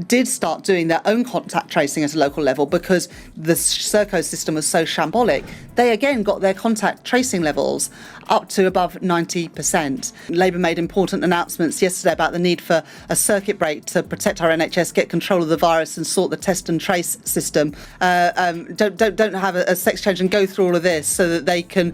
did start doing their own contact tracing at a local level because the Serco system was so shambolic, they again got their contact tracing levels up to above 90%. Labour made important announcements yesterday about the need for a circuit break to protect our NHS, get control of the virus and sort the test and trace system. Don't have a sex change and go through all of this so that they can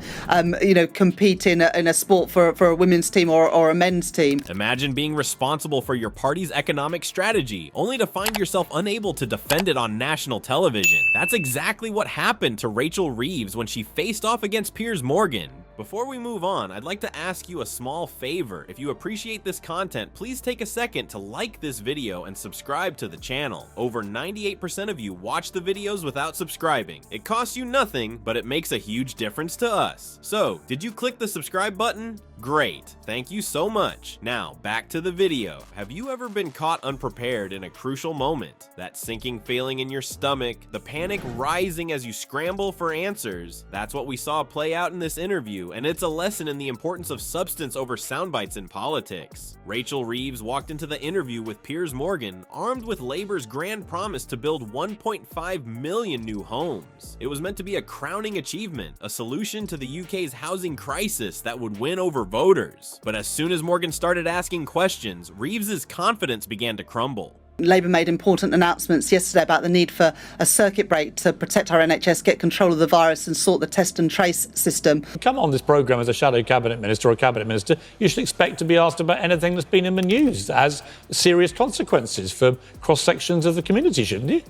compete in a sport for a women's team or a men's team. Imagine being responsible for your party's economic strategy, only to find yourself unable to defend it on national television. That's exactly what happened to Rachel Reeves when she faced off against Piers Morgan. Before we move on, I'd like to ask you a small favor. If you appreciate this content, please take a second to like this video and subscribe to the channel. Over 98% of you watch the videos without subscribing. It costs you nothing, but it makes a huge difference to us. So, did you click the subscribe button? Great, thank you so much. Now, back to the video. Have you ever been caught unprepared in a crucial moment? That sinking feeling in your stomach, the panic rising as you scramble for answers? That's what we saw play out in this interview, and it's a lesson in the importance of substance over soundbites in politics. Rachel Reeves walked into the interview with Piers Morgan armed with Labour's grand promise to build 1.5 million new homes. It was meant to be a crowning achievement, a solution to the UK's housing crisis that would win over voters. But as soon as Morgan started asking questions, Reeves's confidence began to crumble. Labour made important announcements yesterday about the need for a circuit break to protect our NHS, get control of the virus and sort the test and trace system. Come on this programme as a shadow cabinet minister or a cabinet minister, you should expect to be asked about anything that's been in the news as serious consequences for cross-sections of the community, shouldn't you?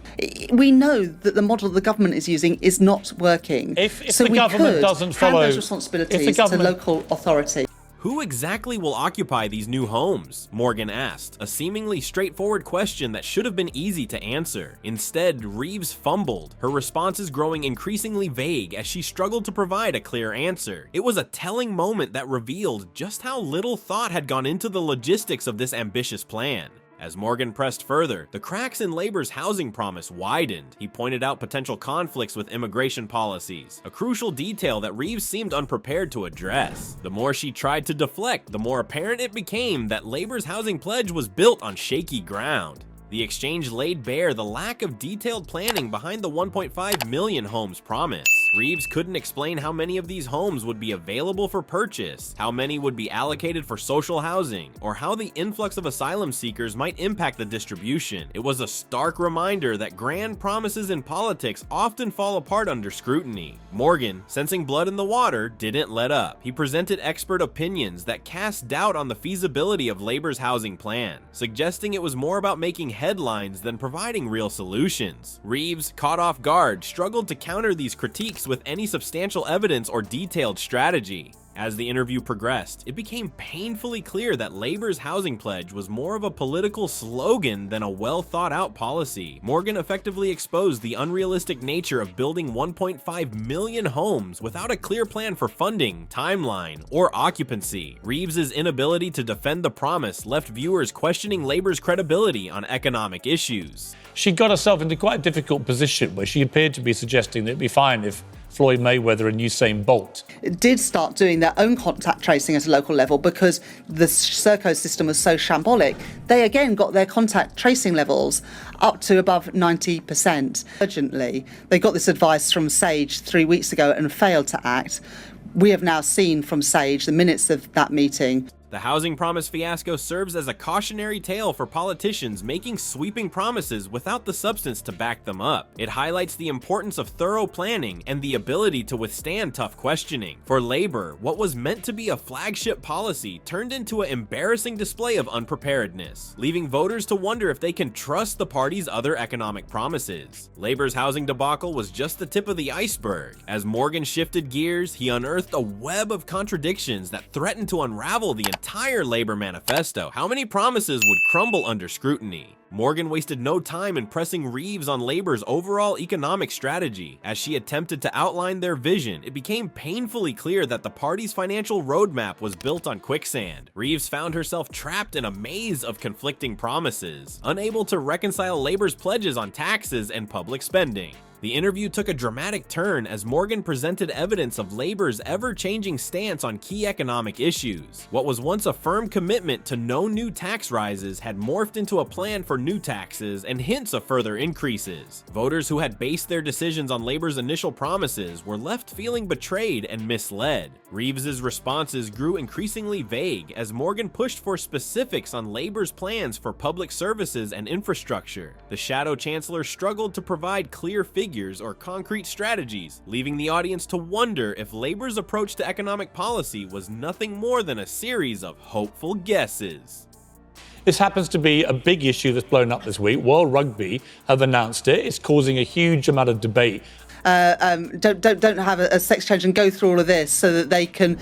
We know that the model the government is using is not working. If the government doesn't follow those responsibilities to local authority. Who exactly will occupy these new homes? Morgan asked, a seemingly straightforward question that should have been easy to answer. Instead, Reeves fumbled, her responses growing increasingly vague as she struggled to provide a clear answer. It was a telling moment that revealed just how little thought had gone into the logistics of this ambitious plan. As Morgan pressed further, the cracks in Labour's housing promise widened. He pointed out potential conflicts with immigration policies, a crucial detail that Reeves seemed unprepared to address. The more she tried to deflect, the more apparent it became that Labour's housing pledge was built on shaky ground. The exchange laid bare the lack of detailed planning behind the 1.5 million homes promise. Reeves couldn't explain how many of these homes would be available for purchase, how many would be allocated for social housing, or how the influx of asylum seekers might impact the distribution. It was a stark reminder that grand promises in politics often fall apart under scrutiny. Morgan, sensing blood in the water, didn't let up. He presented expert opinions that cast doubt on the feasibility of Labour's housing plan, suggesting it was more about making headlines than providing real solutions. Reeves, caught off guard, struggled to counter these critiques with any substantial evidence or detailed strategy. As the interview progressed, it became painfully clear that Labour's housing pledge was more of a political slogan than a well-thought-out policy. Morgan effectively exposed the unrealistic nature of building 1.5 million homes without a clear plan for funding, timeline, or occupancy. Reeves's inability to defend the promise left viewers questioning Labour's credibility on economic issues. She got herself into quite a difficult position where she appeared to be suggesting that it'd be fine if Floyd Mayweather and Usain Bolt did start doing their own contact tracing at a local level because the Serco system was so shambolic. They again got their contact tracing levels up to above 90%. Urgently, they got this advice from Sage 3 weeks ago and failed to act. We have now seen from Sage the minutes of that meeting. The housing promise fiasco serves as a cautionary tale for politicians making sweeping promises without the substance to back them up. It highlights the importance of thorough planning and the ability to withstand tough questioning. For Labour, what was meant to be a flagship policy turned into an embarrassing display of unpreparedness, leaving voters to wonder if they can trust the party's other economic promises. Labour's housing debacle was just the tip of the iceberg. As Morgan shifted gears, he unearthed a web of contradictions that threatened to unravel the entire Labour manifesto. How many promises would crumble under scrutiny? Morgan wasted no time in pressing Reeves on Labour's overall economic strategy. As she attempted to outline their vision, it became painfully clear that the party's financial roadmap was built on quicksand. Reeves found herself trapped in a maze of conflicting promises, unable to reconcile Labour's pledges on taxes and public spending. The interview took a dramatic turn as Morgan presented evidence of Labour's ever-changing stance on key economic issues. What was once a firm commitment to no new tax rises had morphed into a plan for new taxes and hints of further increases. Voters who had based their decisions on Labour's initial promises were left feeling betrayed and misled. Reeves's responses grew increasingly vague as Morgan pushed for specifics on Labour's plans for public services and infrastructure. The Shadow Chancellor struggled to provide clear figures or concrete strategies, leaving the audience to wonder if Labour's approach to economic policy was nothing more than a series of hopeful guesses. This happens to be a big issue that's blown up this week. World Rugby have announced it. It's causing a huge amount of debate. Don't have a sex change and go through all of this so that they can,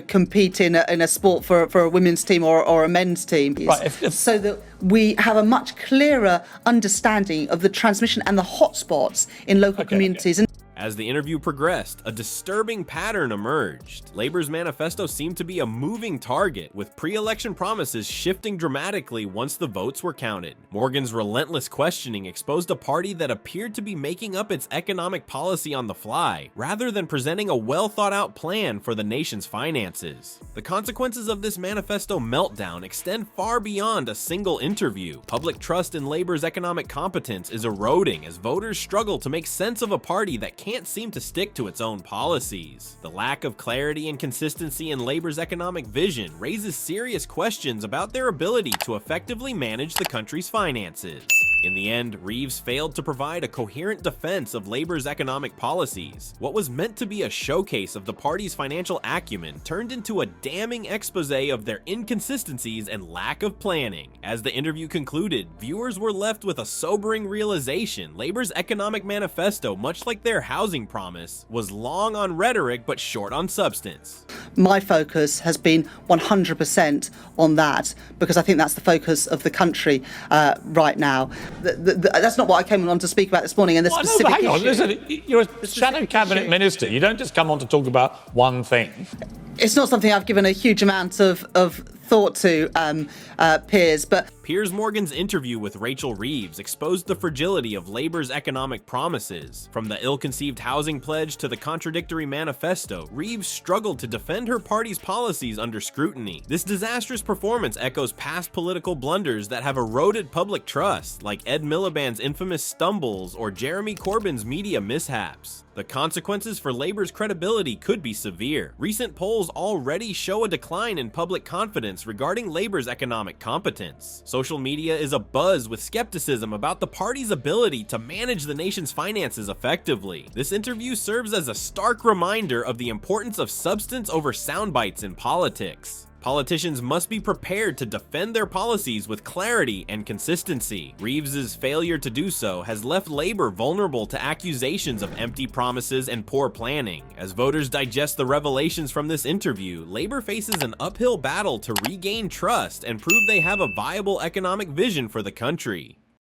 compete in a sport for a women's team or a men's team. Right, so that we have a much clearer understanding of the transmission and the hotspots in local communities. As the interview progressed, a disturbing pattern emerged. Labour's manifesto seemed to be a moving target, with pre-election promises shifting dramatically once the votes were counted. Morgan's relentless questioning exposed a party that appeared to be making up its economic policy on the fly, rather than presenting a well-thought-out plan for the nation's finances. The consequences of this manifesto meltdown extend far beyond a single interview. Public trust in Labour's economic competence is eroding as voters struggle to make sense of a party that can't seem to stick to its own policies. The lack of clarity and consistency in Labour's economic vision raises serious questions about their ability to effectively manage the country's finances. In the end, Reeves failed to provide a coherent defense of Labour's economic policies. What was meant to be a showcase of the party's financial acumen turned into a damning exposé of their inconsistencies and lack of planning. As the interview concluded, viewers were left with a sobering realization: Labour's economic manifesto, much like their housing promise, was long on rhetoric but short on substance. My focus has been 100% on that because I think that's the focus of the country right now. That's not what I came on to speak about this morning. And the specific hang on, issue. listen, you're a shadow cabinet minister. You don't just come on to talk about one thing. It's not something I've given a huge amount of thought to, Piers, but Piers Morgan's interview with Rachel Reeves exposed the fragility of Labour's economic promises. From the ill-conceived housing pledge to the contradictory manifesto, Reeves struggled to defend her party's policies under scrutiny. This disastrous performance echoes past political blunders that have eroded public trust, like Ed Miliband's infamous stumbles or Jeremy Corbyn's media mishaps. The consequences for Labour's credibility could be severe. Recent polls already show a decline in public confidence regarding Labour's economic competence. Social media is abuzz with skepticism about the party's ability to manage the nation's finances effectively. This interview serves as a stark reminder of the importance of substance over sound bites in politics. Politicians must be prepared to defend their policies with clarity and consistency. Reeves's failure to do so has left Labour vulnerable to accusations of empty promises and poor planning. As voters digest the revelations from this interview, Labour faces an uphill battle to regain trust and prove they have a viable economic vision for the country.